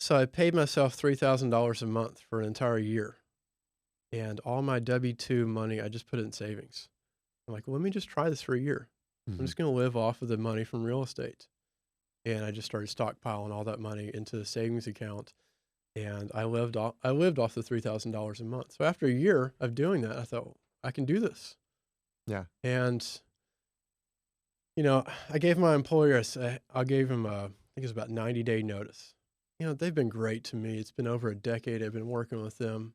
So I paid myself $3,000 a month for an entire year, and all my W-2 money, I just put it in savings. I'm like, "Well, let me just try this for a year. I'm Mhm. just gonna live off of the money from real estate." And I just started stockpiling all that money into the savings account, and I lived off the $3,000 a month. So after a year of doing that, I thought, "I can do this." Yeah. And, I gave my employer I gave him I think it was about 90-day notice. They've been great to me. It's been over a decade I've been working with them.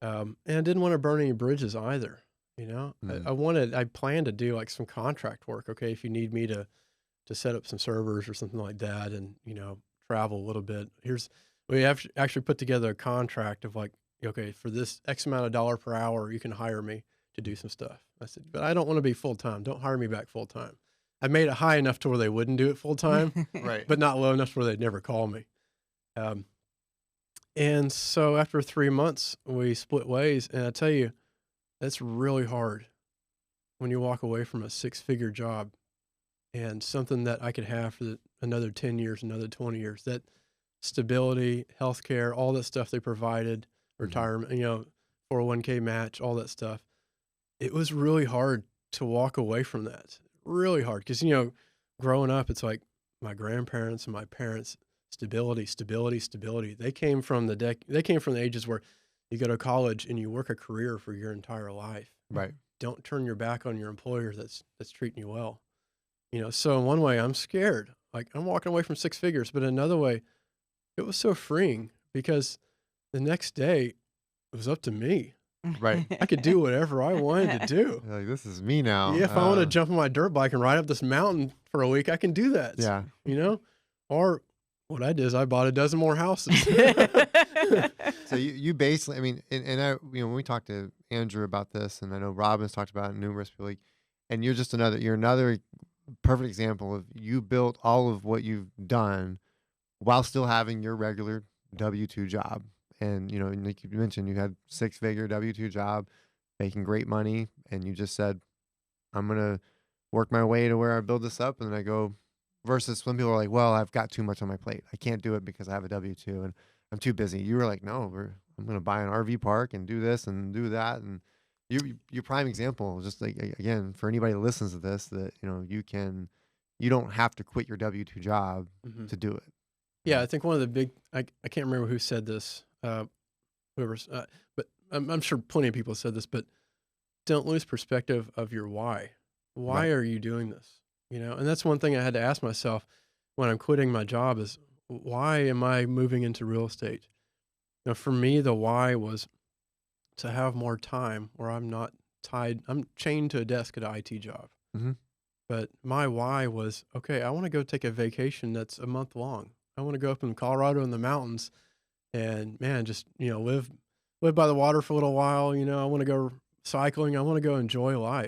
And I didn't wanna burn any bridges either, you know? Mhm. I planned to do, like, some contract work, okay, if you need me to set up some servers or something like that and, travel a little bit. We have actually put together a contract of like, okay, for this X amount of dollar per hour, you can hire me to do some stuff. I said, but I don't want to be full time. Don't hire me back full time. I made it high enough to where they wouldn't do it full time, Right. but not low enough to where they'd never call me. Um, and so after 3 months, we split ways. And I tell you, that's really hard when you walk away from a six-figure job and something that I could have for another 10 years, another 20 years. That stability, healthcare, all that stuff they provided, Mhm. retirement, 401k match, all that stuff. It was really hard to walk away from that. Really hard because growing up, it's like my grandparents and my parents, stability, stability, stability. They came from the ages where you go to college and you work a career for your entire life. Right. Don't turn your back on your employer that's treating you well. So in one way, I'm scared. Like, I'm walking away from six figures, but another way, it was so freeing because the next day, it was up to me. Right. I could do whatever I wanted to do. You're like, "This is me now." Yeah, if I wanna jump on my dirt bike and ride up this mountain for a week, I can do that, Yeah. you know? Or what I did is I bought a dozen more houses. So you basically, I mean, and I, when we talked to Andrew about this, and I know Robin's talked about it, numerous people, like, and you're another perfect example of you built all of what you've done while still having your regular W-2 job. And, and like you mentioned, you had six-figure W-2 job, making great money, and you just said, I'm gonna work my way to where I build this up, and then I go. Versus when people are like, "Well, I've got too much on my plate. I can't do it because I have a W-2 and I'm too busy." You were like, "No, I'm gonna buy an RV park and do this and do that." And your prime example, just like again, for anybody that listens to this, that you don't have to quit your W-2 job Mhm. to do it. Yeah, I think one of the big I can't remember who said this, whoever's, but I'm sure plenty of people said this, but don't lose perspective of your why. Why Right. are you doing this? And that's one thing I had to ask myself when I'm quitting my job is why am I moving into real estate? For me, the why was to have more time where I'm not I'm chained to a desk at an IT job. Hmm. But my why was, okay, I want to go take a vacation that's a month long. I want to go up in Colorado in the mountains and man, just, live by the water for a little while. I want to go cycling. I want to go enjoy life.